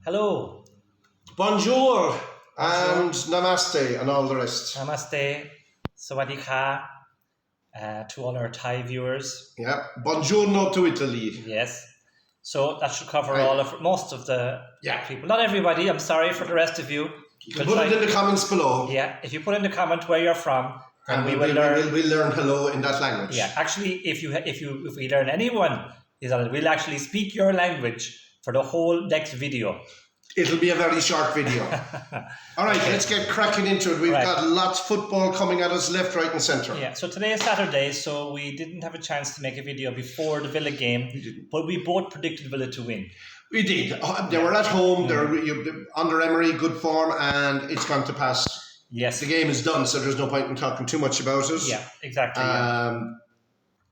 Hello. Bonjour Bonjour. and namaste and all the rest. Namaste. Sawadee ka to all our Thai viewers. Yeah. Buongiorno to Italy. Yes. So that should cover Right. most of the Yeah. people. Not everybody. I'm sorry for the rest of you. You can put it in the comments below. Yeah. If you put in the comment where you're from, And we will learn. we'll learn hello in that language. Yeah. Actually, if we learn anyone is on it, we'll actually speak your language for the whole next video. It'll be a very short video. All right, let's get cracking into it. We've got lots of football coming at us left, right and centre. Yeah, so today is Saturday, so we didn't have a chance to make a video before the Villa game, but we both predicted Villa to win. We did. They were at home. They're under Emery, good form, and it's gone to pass. Yes. The game is done, so there's no point in talking too much about it. Yeah, exactly.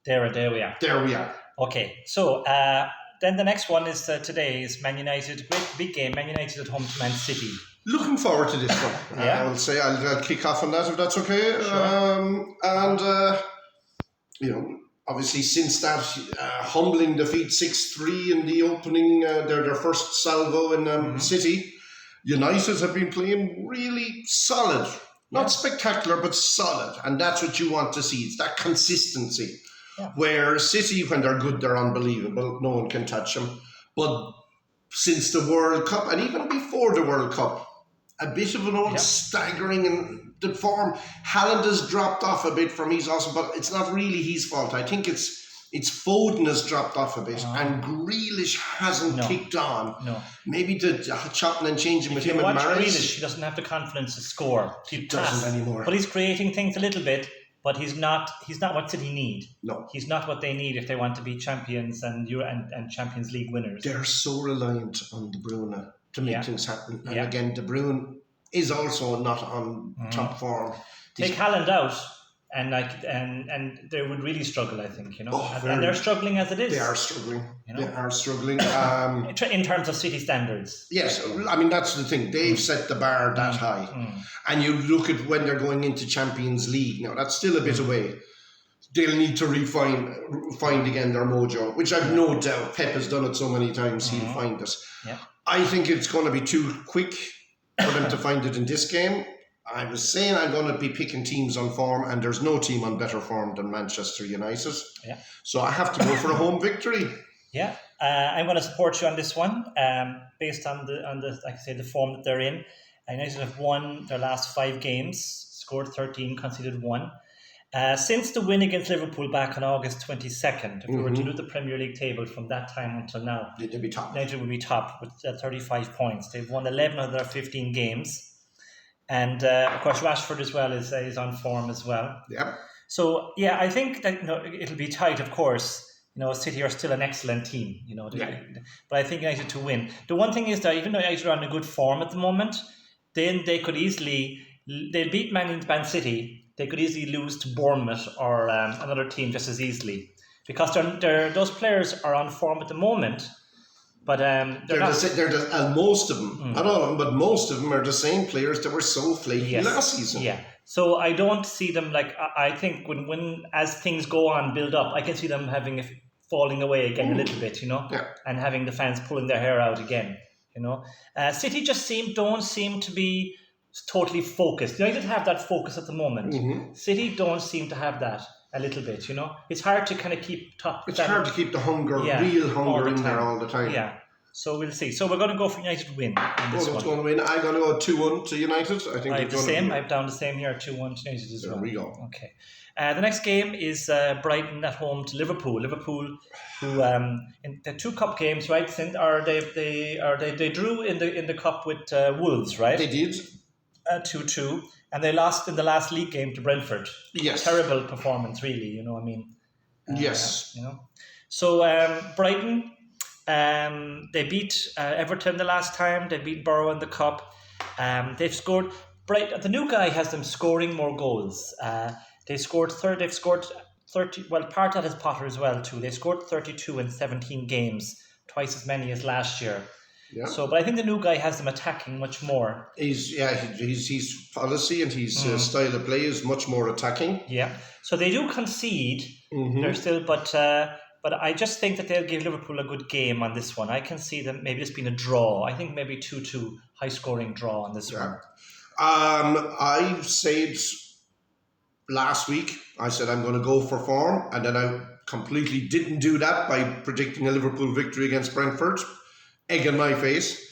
There we are. There we are. Okay, so then the next one is today is Man United, great big game, Man United at home to Man City. Looking forward to this one. Yeah. I will say I'll kick off on that if that's okay. Sure. Obviously since that humbling defeat 6-3 in the opening, their first salvo in City, United have been playing really solid. Not spectacular, but solid. And that's what you want to see. It's that consistency. Yeah. Where City, when they're good, they're unbelievable. No one can touch them. But since the World Cup, and even before the World Cup, a bit of an old staggering in the form. Haaland has dropped off a bit from his awesome, but it's not really his fault. I think it's Foden has dropped off a bit, and Grealish hasn't kicked on. No. Maybe the chopping and changing with him and Mahrez. Grealish, he doesn't have the confidence to score. He doesn't anymore. But he's creating things a little bit. But he's not what City need. No. He's not what they need if they want to be champions and Champions League winners. They're so reliant on De Bruyne to make things happen. And again, De Bruyne is also not on top form. Take Haaland out and they would really struggle, I think, and they're struggling as it is. They are struggling. They are struggling. In terms of City standards. Yes, I mean that's the thing. They've set the bar that high. And you look at when they're going into Champions League. Now that's still a bit away. They'll need to find again their mojo, which I've no doubt Pep has done it so many times. He'll find it. Yeah. I think it's going to be too quick for them to find it in this game. I was saying I'm going to be picking teams on form, and there's no team on better form than Manchester United. Yeah. So I have to go for a home victory. Yeah, I'm going to support you on this one, based on the like I say, the form that they're in. United have won their last 5 games, scored 13, conceded 1. Since the win against Liverpool back on August 22nd, if we were to do the Premier League table from that time until now, they'd be top. United would be top with 35 points. They've won 11 of their 15 games. And of course, Rashford as well is on form as well. Yeah. So yeah, I think that it'll be tight. Of course, City are still an excellent team. But I think United to win. The one thing is that even though United are on a good form at the moment, then they could easily they'll beat Man City. They could easily lose to Bournemouth or another team just as easily because those players are on form at the moment. But most of them, not all of them, but most of them are the same players that were so flaky last season. Yeah. So I don't see them I think when as things go on, build up, I can see them falling away again a little bit, and having the fans pulling their hair out again, City just don't seem to be totally focused. United have that focus at the moment. City don't seem to have that. A little bit, It's hard to kind of keep top. It's hard to keep the hunger, real hunger in there all the time. Yeah. So we'll see. So we're going to go for United to win. Who's going to win? I'm going to go 2-1 to United. I think I have the same. I have down the same here, 2-1 to United as well. There we go. Okay. The next game is Brighton at home to Liverpool. Liverpool, who in the 2 cup games, right? They drew in the cup with Wolves, right? They did. 2-2. And they lost in the last league game to Brentford. Yes. Terrible performance, really. Yes. So Brighton, they beat Everton the last time. They beat Borough in the cup. They've scored. The new guy has them scoring more goals. They've scored 30. Well, part of that is Potter as well too. They scored 32 in 17 games, twice as many as last year. Yeah. So, but I think the new guy has them attacking much more. His policy and his style of play is much more attacking. Yeah. So they do concede. They're still, but But I just think that they'll give Liverpool a good game on this one. I can see them maybe just being a draw. I think maybe 2-2, high-scoring draw on this one. I said last week, I said I'm going to go for form, and then I completely didn't do that by predicting a Liverpool victory against Brentford. Egg in my face.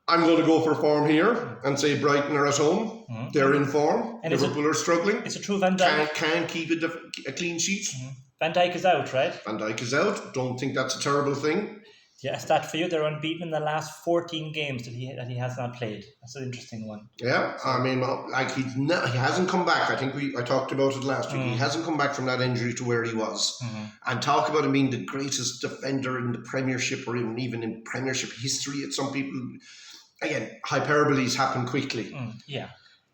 I'm going to go for form here and say Brighton are at home. Mm-hmm. They're in form. And Liverpool are struggling. It's a true Van Dijk. Can't keep a clean sheet. Mm-hmm. Van Dijk is out, right? Van Dijk is out. Don't think that's a terrible thing. Yeah, a stat for you. They're unbeaten in the last 14 games that he has not played. That's an interesting one. Yeah, I mean, like he hasn't come back. I think I talked about it last week. He hasn't come back from that injury to where he was. Mm-hmm. And talk about him being the greatest defender in the Premiership or even in Premiership history. At some people, again, hyperboles happen quickly. Yeah.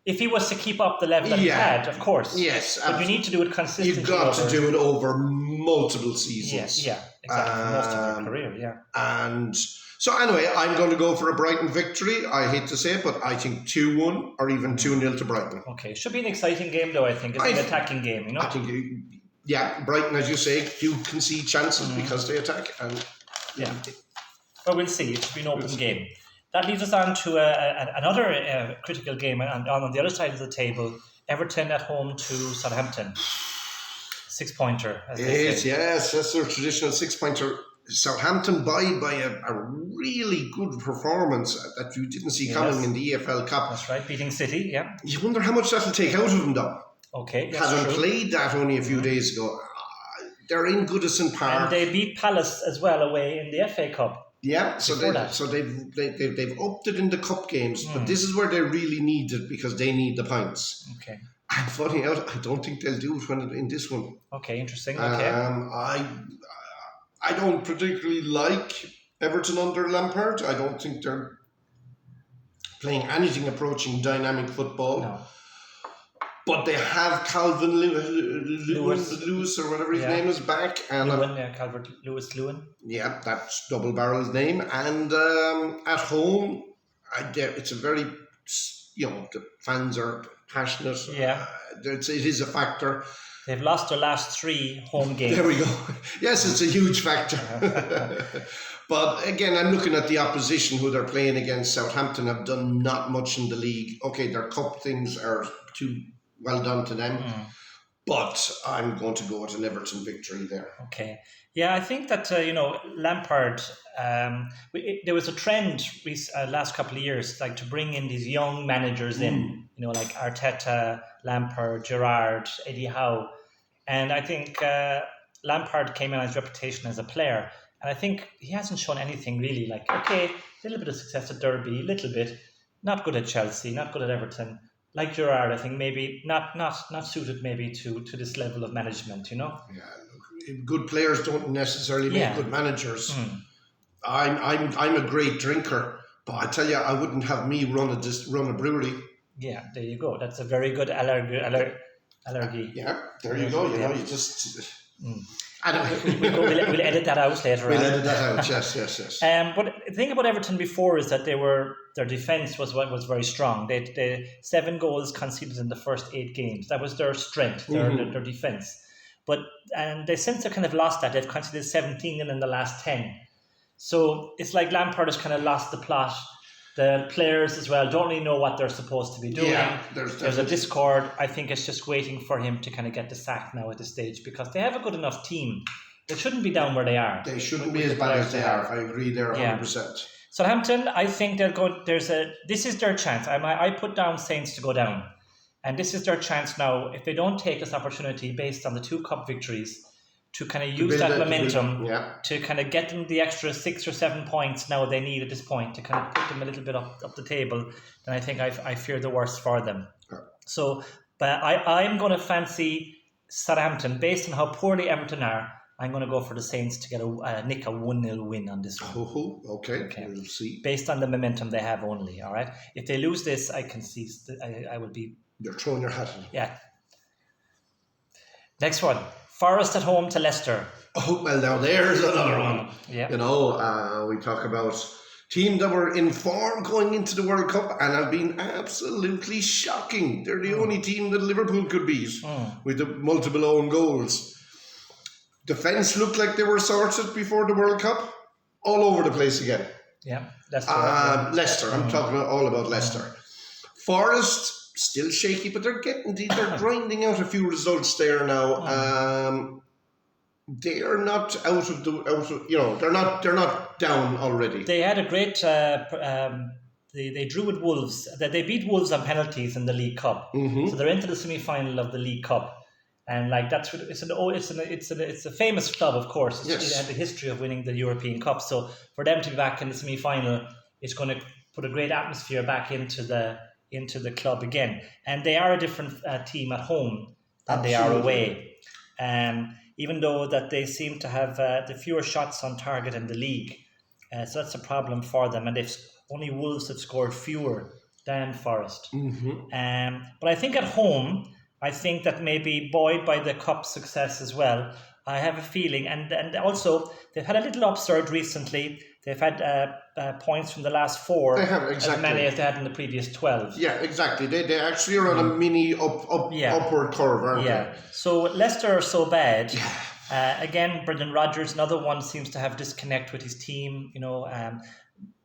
If he was to keep up the level that he had, of course. Yes. But you need to do it consistently. You've got to do it over multiple seasons. Yeah, exactly. Most of your career, yeah. And so anyway, I'm going to go for a Brighton victory. I hate to say it, but I think 2-1 or even 2-0 to Brighton. Okay. Should be an exciting game, though, I think. It's an attacking game, you know? I think, Brighton, as you say, do concede chances because they attack. And But we'll see. It should be an open game. That leads us on to another critical game on the other side of the table. Everton at home to Southampton. 6-pointer. Yes, that's their traditional 6-pointer. Southampton by a really good performance that you didn't see coming in the EFL Cup. That's right, beating City, yeah. You wonder how much that'll take out of them, though. Okay, Having played that only a few days ago, they're in Goodison Park. And they beat Palace as well away in the FA Cup. Yeah, they've upped it in the cup games, but this is where they really need it because they need the points. Okay. And funny enough, I don't think they'll do it in this one. Okay, interesting. Okay. I don't particularly like Everton under Lampard. I don't think they're playing anything approaching dynamic football. No. But they have Calvin Lewis or whatever his name is back. And Calvert Lewis Lewin. Yeah, that's double-barreled name. And at home, it's a very, the fans are passionate. Yeah. It is a factor. They've lost their last 3 home games. There we go. Yes, it's a huge factor. But again, I'm looking at the opposition who they're playing against. Southampton have done not much in the league. Okay, their cup things are too well done to them. But I'm going to go with an Everton victory there. Okay. Yeah, I think that, Lampard, there was a trend last couple of years, like to bring in these young managers in, like Arteta, Lampard, Gerrard, Eddie Howe. And I think Lampard came in on his reputation as a player. And I think he hasn't shown anything really. Like, okay, a little bit of success at Derby, a little bit. Not good at Chelsea, not good at Everton. Like Gerrard, I think maybe not suited maybe to this level of management, Yeah, look, good players don't necessarily make good managers. I'm a great drinker, but I tell you, I wouldn't have me run a brewery. Yeah, there you go. That's a very good allergy. Yeah, there you go. You just. Anyway. We'll edit that out later. We'll edit that out. Yes. But the thing about Everton before is that their defence was very strong. They 7 goals conceded in the first 8 games. That was their strength, their defence. And they since they kind of lost that. They've conceded 17 in the last 10. So it's like Lampard has kind of lost the plot. The players as well don't really know what they're supposed to be doing. Yeah, there's a discord. I think it's just waiting for him to kind of get the sack now at this stage because they have a good enough team. They shouldn't be down where they are. They shouldn't be as bad as they are. I agree there 100%. Southampton, I think they'll go. This is their chance. I put down Saints to go down. And this is their chance now, if they don't take this opportunity based on the 2 cup victories, to kind of use that momentum to kind of get them the extra 6 or 7 points now they need at this point to kind of put them a little bit up the table, then I think I fear the worst for them. So, but I'm going to fancy Southampton based on how poorly Everton are. I'm going to go for the Saints to get nick a 1-0 win on this one. Okay. We'll see. Based on the momentum they have only, all right? If they lose this, I can see I will be... You're throwing your hat in. Yeah. Next one. Forest at home to Leicester. Oh, well, now there's another one. Yeah. We talk about team that were in form going into the World Cup and have been absolutely shocking. They're the only team that Liverpool could beat with the multiple own goals. Defence looked like they were sorted before the World Cup. All over the place again. Yeah, Leicester. Leicester. I'm talking all about Leicester. Forest still shaky, but they're grinding out a few results there now. They are not they're not down already. They had a great. They drew with Wolves. They beat Wolves on penalties in the League Cup, so they're into the semi-final of the League Cup. And like that's what it's a famous club, of course. It had the history of winning the European Cup. So for them to be back in the semi-final, it's going to put a great atmosphere back into the club again. And they are a different team at home than they are away. Even though that they seem to have the fewer shots on target in the league, so that's a problem for them. And they've only Wolves have scored fewer than Forest. But I think at home, I think that maybe buoyed by the cup success as well, I have a feeling, and also they've had a little upsurge recently. They've had points from the last 4, they have, exactly. As many as they had in the previous 12. Yeah, exactly. They actually are on a mini upward curve, aren't they? So Leicester are so bad. Again, Brendan Rodgers, another one, seems to have disconnect with his team.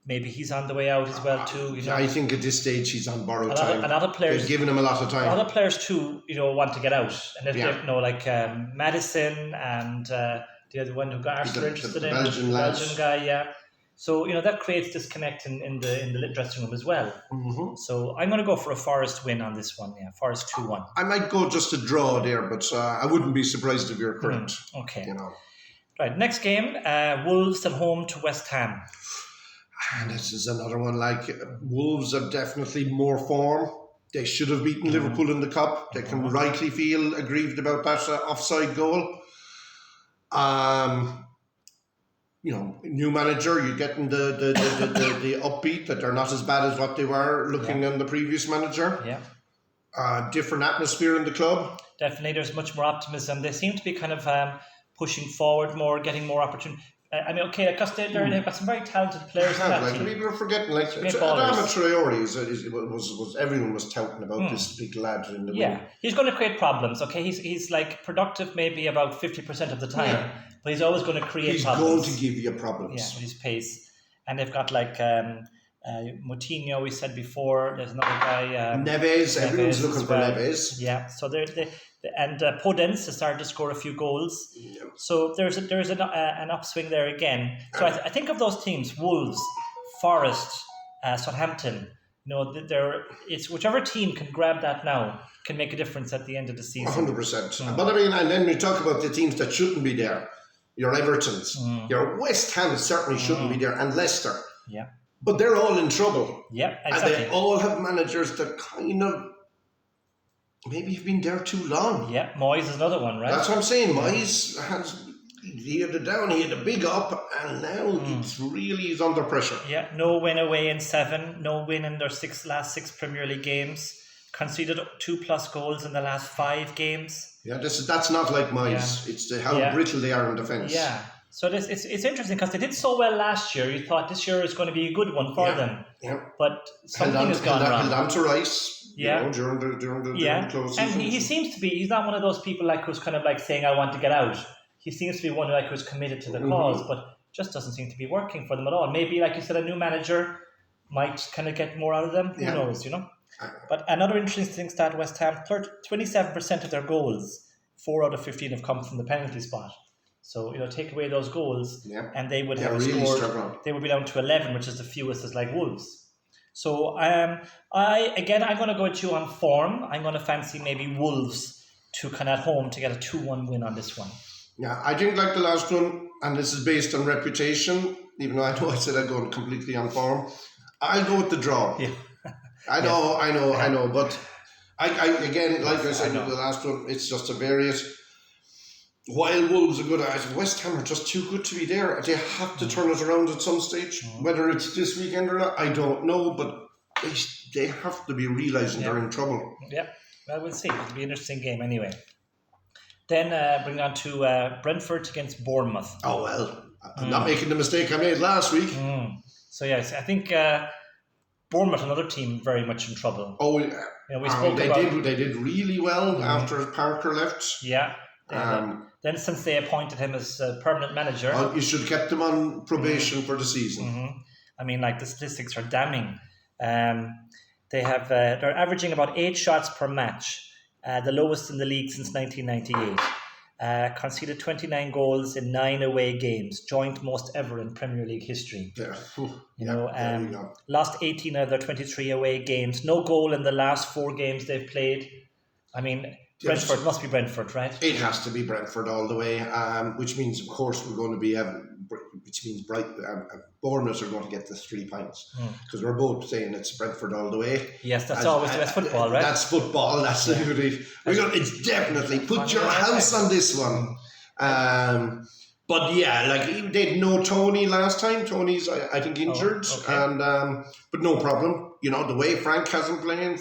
Maybe he's on the way out as well too. I think at this stage he's on borrowed time. A lot of players, they've given him a lot of time. A lot of players too, want to get out, and like Madison and the other one who got Arsenal interested in the Belgian guy. So that creates disconnect in the dressing room as well. So I'm going to go for a Forest win on this one. Yeah, Forest 2-1. I might go just a draw there, but I wouldn't be surprised if you're correct. Okay. Right. Next game, Wolves at home to West Ham. And this is another one. Like Wolves are definitely more form. They should have beaten Liverpool in the cup. They can rightly feel aggrieved about that offside goal. New manager, you're getting the upbeat that they're not as bad as what they were looking on the previous manager. Yeah. Different atmosphere in the club. Definitely, there's much more optimism. They seem to be kind of pushing forward more, getting more opportunity. Because they've got some very talented players in that team. People are forgetting, Adama Traore was everyone was touting about this big lad in the wing. He's going to create problems. Okay, he's like productive maybe about 50% of the time, but he's always going to create problems. He's going to give you problems. Yeah, with his pace. And they've got like Moutinho, we said before. There's another guy. Neves. Everyone's looking for Neves. Yeah, so and Podence has started to score a few goals. Yeah. So there's an upswing there again. So I think of those teams: Wolves, Forest, Southampton. It's whichever team can grab that now can make a difference at the end of the season. 100%. But and then we talk about the teams that shouldn't be there. Your Evertons, your West Ham certainly shouldn't be there, and Leicester. Yeah. But they're all in trouble. Yeah, exactly. And they all have managers that kind of maybe have been there too long. Yeah, Moyes is another one, right? That's what I'm saying. Moyes he had it down, he had a big up, and now it's really is under pressure. Yeah, no win away in 7, no win in their last 6 Premier League games. Conceded 2+ goals in the last 5 games. Yeah, that's not like Moyes. Yeah. It's how brittle they are in defence. Yeah. So it's interesting because they did so well last year. You thought this year is going to be a good one for them. Yeah. But something has gone wrong. Held on to Rice. During the close and season. he seems to be. He's not one of those people like who's kind of like saying I want to get out. He seems to be one like who's committed to the cause, but just doesn't seem to be working for them at all. Maybe like you said, a new manager might kind of get more out of them. Who knows? But another interesting stat: West Ham 27% of their goals, 4 out of 15 have come from the penalty spot. So take away those goals, and they would have really scored. They would be down to 11, which is the fewest as like Wolves. So I'm going to go with you on form. I'm going to fancy maybe Wolves to kind of at home to get a 2-1 win on this one. Yeah, I think like the last one, and this is based on reputation. Even though I know I said I'd go completely on form, I'll go with the draw. Yeah. I know, but I again, like I said in the last one, it's just a various. While Wolves are good, West Ham are just too good to be there. They have to turn it around at some stage. Whether it's this weekend or not, I don't know, but they have to be realising they're in trouble. Yeah, well, we'll see. It'll be an interesting game anyway. Then bring on to Brentford against Bournemouth. Oh, well, I'm not making the mistake I made last week. So, yes, I think Bournemouth, another team, very much in trouble. Oh, yeah. We spoke about... They did really well after Parker left. Yeah. Then since they appointed him as permanent manager, You should have kept him on probation for the season. I mean, like the statistics are damning. They're averaging about 8 shots per match, the lowest in the league since 1998. Conceded 29 goals in 9 away games, joint most ever in Premier League history. There. There you go. Lost 18 of their 23 away games. No goal in the last 4 games they've played. I mean, Brentford must be Brentford, right? It has to be Brentford all the way, which means, of course, we're going to be Bournemouth are going to get the 3 points because we're both saying it's Brentford all the way. Yes, that's always the best football, right? That's football. That's it's definitely put your house on this one. But yeah, like they had no Tony last time. Tony's I think injured, and but no problem. You know the way Frank's isn't playing.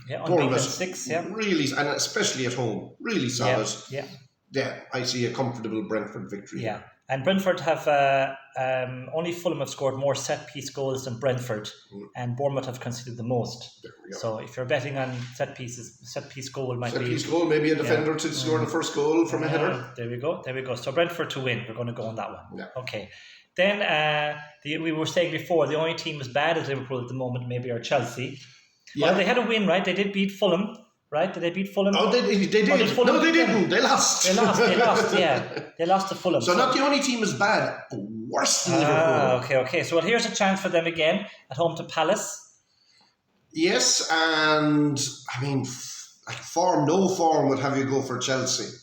Yeah, unbeaten 6, yeah. Really, and especially at home, really solid. Yeah, I see a comfortable Brentford victory. Yeah, and Brentford have only Fulham have scored more set-piece goals than Brentford, and Bournemouth have conceded the most. There we go. So if you're betting on set-piece goal might be... Set-piece goal, maybe a defender to score the first goal from a header. There we go. So Brentford to win, we're going to go on that one. Yeah. Okay. Then we were saying before, the only team as bad as Liverpool at the moment maybe are Chelsea. Yeah. Well, they had a win, right? They did beat Fulham, right? Did they beat Fulham? Oh, they did. No, They didn't. They lost. They lost, yeah. They lost to Fulham. So not the only team is bad, worse than Liverpool. Okay. So here's a chance for them again at home to Palace. Yes, and I mean, no form would have you go for Chelsea.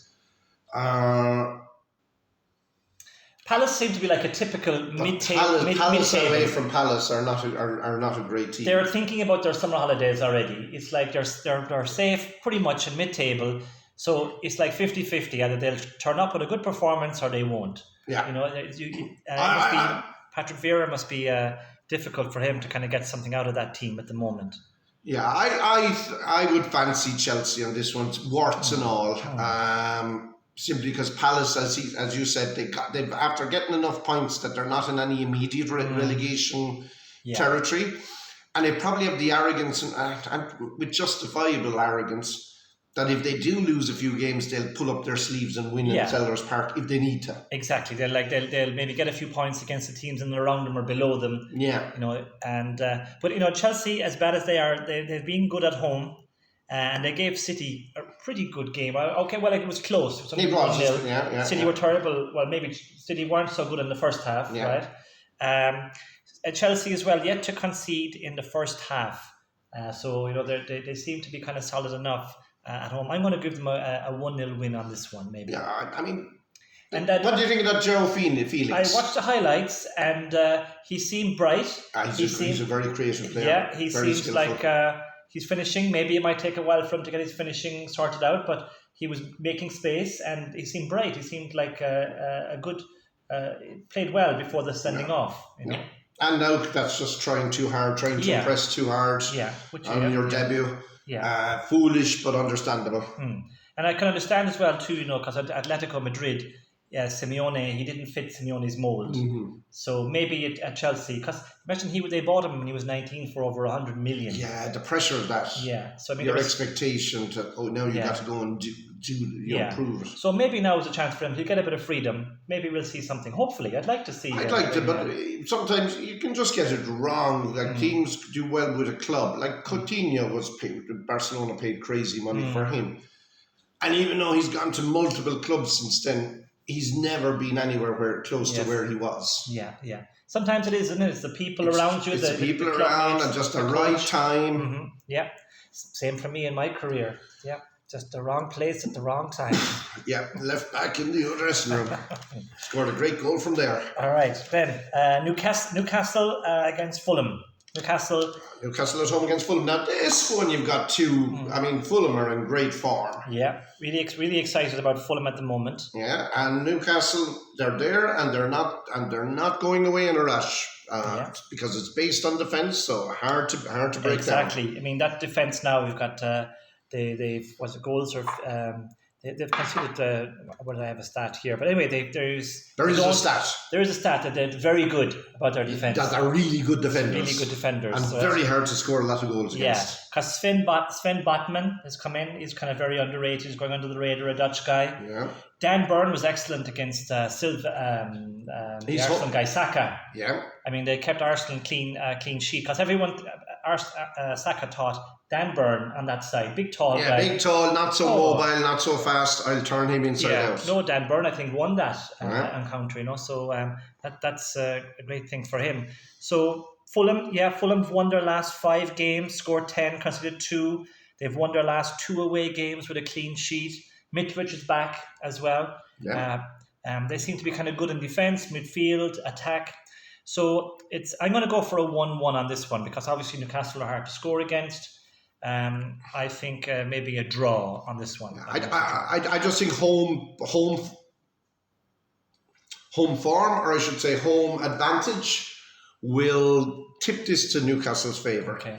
Palace seem to be like a typical mid-table. Palace away from Palace are not a great team. They're thinking about their summer holidays already. It's like they're safe pretty much in mid-table. So it's like 50-50. Either they'll turn up with a good performance or they won't. Yeah. You know, Patrick Vieira must be difficult for him to kind of get something out of that team at the moment. Yeah, I would fancy Chelsea on this one, warts and all. Simply because Palace, as you said, they've after getting enough points that they're not in any immediate relegation territory, and they probably have the arrogance and with justifiable arrogance that if they do lose a few games, they'll pull up their sleeves and win in Sellers Park if they need to. Exactly, they'll maybe get a few points against the teams in and around them or below them. Yeah, you know, and but you know Chelsea, as bad as they are, they've been good at home. And they gave City a pretty good game. Okay, well, it was close. It was, City were terrible. Well, maybe City weren't so good in the first half, right? Chelsea as well, yet to concede in the first half. So, you know, they seem to be kind of solid enough at home. I'm going to give them a 1-0 win on this one, maybe. Yeah, I mean... And what do you think of that Joe Felix? I watched the highlights and he seemed bright. He's a very creative player. Yeah, he very seems skillful. like... he's finishing. Maybe it might take a while for him to get his finishing sorted out, but he was making space and he seemed bright. He seemed like a good, played well before the sending off. You know? And now that's just trying too hard, trying to impress too hard on your debut. Yeah. Foolish, but understandable. And I can understand as well too, you know, because Atletico Madrid, Simeone, he didn't fit Simeone's mould. So maybe at Chelsea, because imagine they bought him when he was 19 for over 100 million. Yeah, the pressure of that. Yeah, so I mean, your expectation to now you got to go and prove it. So maybe now is a chance for him to get a bit of freedom. Maybe we'll see something. Hopefully, I'd like to see. I'd like to, but sometimes you can just get it wrong. Like teams do well with a club. Like Coutinho was paid. Barcelona paid crazy money for him, and even though he's gone to multiple clubs since then, he's never been anywhere close to where he was. Yeah. Sometimes it is, isn't it? It's the people around you. It's the people around and just the right time. Yeah. Same for me in my career. Yeah. Just the wrong place at the wrong time. Yeah. Left back in the dressing room. Scored a great goal from there. All right. Then Newcastle against Fulham. Newcastle at home against Fulham. Now this one you've got two. I mean, Fulham are in great form. Yeah, really excited about Fulham at the moment. Yeah, and Newcastle, they're there and they're not going away in a rush because it's based on defence, so hard to break down. Exactly. I mean that defence now we've got they've goals or they've conceded. What did I have a stat here? But anyway, there is a stat. There is a stat that they're very good about their defense. That are really good defenders. Really good defenders. And so very hard to score a lot of goals against. Yeah, because Sven Botman has come in. He's kind of very underrated. He's going under the radar, a Dutch guy. Yeah. Dan Burn was excellent against the Arsenal guy, Saka. Yeah. I mean, they kept Arsenal clean sheet because everyone, Saka thought Dan Burn on that side, big tall guy. Yeah, big tall, not so mobile, not so fast. I'll turn him inside out. No, Dan Burn I think won that encounter, so that's a great thing for him. So Fulham won their last 5 games, scored 10, conceded 2. They've won their last 2 away games with a clean sheet. Mitrovic is back as well. Yeah. They seem to be kind of good in defence, midfield, attack. So I'm going to go for a 1-1 on this one because obviously Newcastle are hard to score against. I think maybe a draw on this one. I just think home form, or I should say home advantage, will tip this to Newcastle's favour. Okay.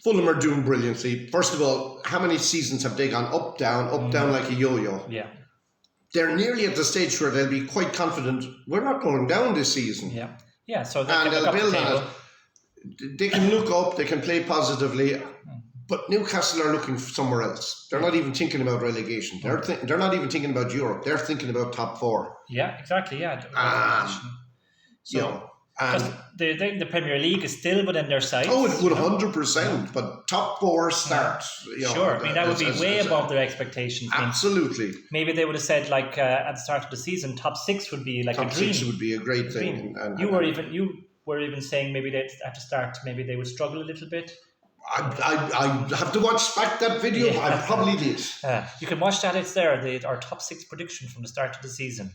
Fulham are doing brilliantly. First of all, how many seasons have they gone up, down like a yo-yo? Yeah. They're nearly at the stage where they'll be quite confident, we're not going down this season. Yeah. Yeah, so they'll build on it. They can look up, they can play positively, but Newcastle are looking somewhere else. They're not even thinking about relegation. They're not even thinking about Europe. They're thinking about top 4. Yeah, exactly, yeah. Because the Premier League is still within their sights. Oh, it would 100%, but top 4 start. Sure, I mean, that would be way above their expectations. Absolutely. Maybe they would have said, like, at the start of the season, top 6 would be like a dream. Top 6 would be a great thing. You were even saying maybe they'd at the start, maybe they would struggle a little bit. I have to watch back that video. Yeah. I probably did. You can watch that. It's there. Our top 6 prediction from the start of the season.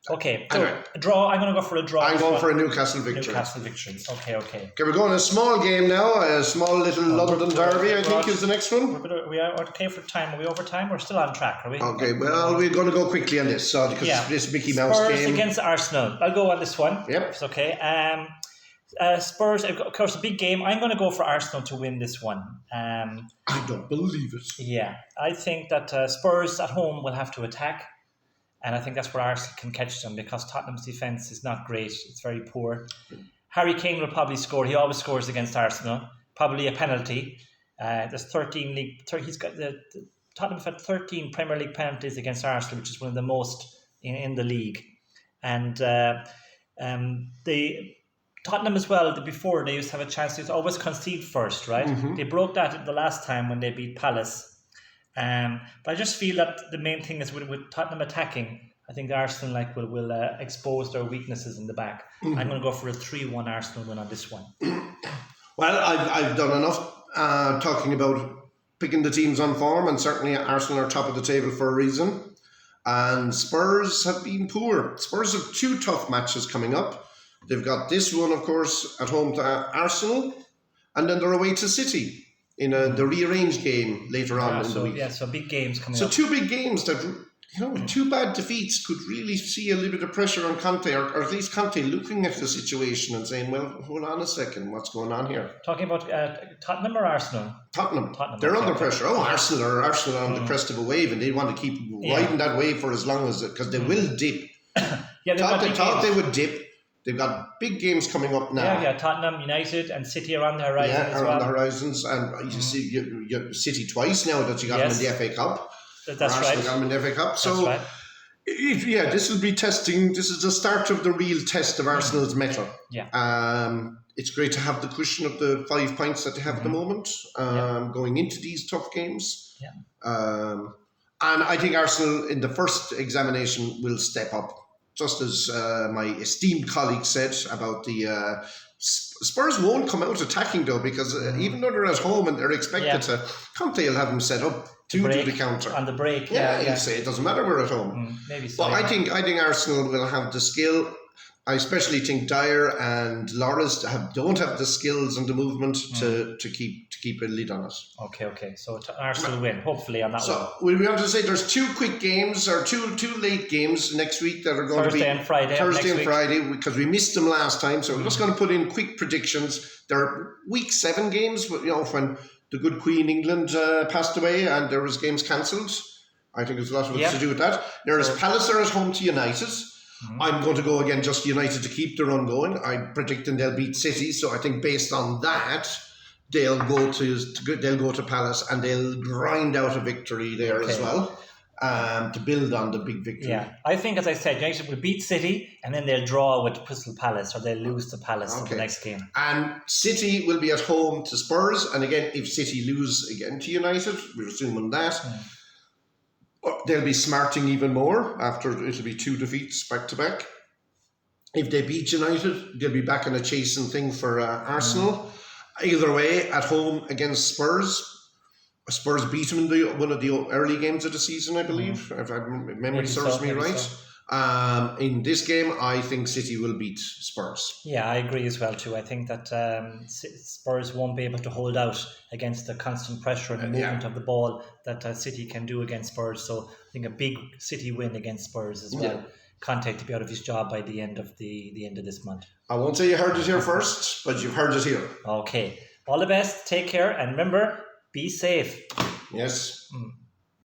Okay, so a draw. I'm going to go for a draw. I'm going for a Newcastle victory. Okay. We're going a small game now. A small little London derby, I think, is the next one. We are okay for time. Are we over time? We're still on track, are we? Okay, well, we're going to go quickly on this, because this Mickey Mouse Spurs game. against Arsenal. I'll go on this one. Yep. It's okay. Spurs, of course, a big game. I'm going to go for Arsenal to win this one. I don't believe it. Yeah, I think that Spurs at home will have to attack. And I think that's where Arsenal can catch them because Tottenham's defence is not great. It's very poor. Harry Kane will probably score. He always scores against Arsenal. Probably a penalty. There's 13 league. He's got Tottenham's had 13 Premier League penalties against Arsenal, which is one of the most in the league. And Tottenham as well. Before they used to have a chance to always concede first, right? Mm-hmm. They broke that the last time when they beat Palace. But I just feel that the main thing is with Tottenham attacking, I think Arsenal will expose their weaknesses in the back. Mm-hmm. I'm going to go for a 3-1 Arsenal win on this one. Well, I've done enough talking about picking the teams on form, and certainly Arsenal are top of the table for a reason. And Spurs have been poor. Spurs have 2 tough matches coming up. They've got this one, of course, at home to Arsenal, and then they're away to City in the rearranged game later on in the week. Yeah, so big games coming up. So 2 big games that, with 2 bad defeats could really see a little bit of pressure on Conte, or at least Conte looking at the situation and saying, well, hold on a second, what's going on here? Talking about Tottenham or Arsenal? Tottenham. They're under pressure. Arsenal are on the crest of a wave, and they want to keep riding that wave for as long as because they will dip. They thought they would dip. They've got big games coming up now. Yeah, Tottenham, United, and City are on the horizon as well. Yeah, are on the horizons. And you see you City twice now that you got them in the FA Cup. That's right. Arsenal got them in the FA Cup. So, that's right. This will be testing. This is the start of the real test of Arsenal's mettle. Yeah. It's great to have the cushion of the 5 points that they have at the moment going into these tough games. Yeah. And I think Arsenal in the first examination will step up. Just as my esteemed colleague said about the Spurs won't come out attacking though, because even though they're at home and they're expected to, Conte will have them set up to do the counter on the break. He'll say it doesn't matter, we're at home. Maybe so. But I think Arsenal will have the skill. I especially think Dyer and Loris don't have the skills and the movement to keep a lid on it. Okay. So Arsenal win, hopefully, on that one. So we'll be able to say there's 2 quick games or two late games next week that are going to be Thursday and Friday, because we missed them last time. So we're just going to put in quick predictions. There are week 7 games, when the good Queen England passed away and there was games cancelled. I think it's a lot of it Yeah. to do with that. Whereas So- Palace are at home to United. I'm going to go again just United to keep the run going. I'm predicting they'll beat City, so I think based on that, they'll go to Palace and they'll grind out a victory there as Okay. well, to build on the big victory. Yeah, I think, as I said, United will beat City and then they'll draw with Crystal Palace, or they'll lose to Palace in Okay. the next game. And City will be at home to Spurs, and again, if City lose again to United, we're assuming that. They'll be smarting even more after it'll be 2 defeats back to back. If they beat United, they'll be back in a chasing thing for Arsenal. Either way, at home against Spurs. Spurs beat them in one of the early games of the season, I believe, if memory Maybe serves so, me maybe right. so. In this game, I think City will beat Spurs. Yeah, I agree as well too. I think that Spurs won't be able to hold out against the constant pressure and the movement of the ball that City can do against Spurs. So I think a big City win against Spurs as well. Yeah. Conte to be out of his job by the end of this month. I won't say you heard it here first, but you've heard it here. Okay, all the best. Take care, and remember, be safe. Yes. Mm.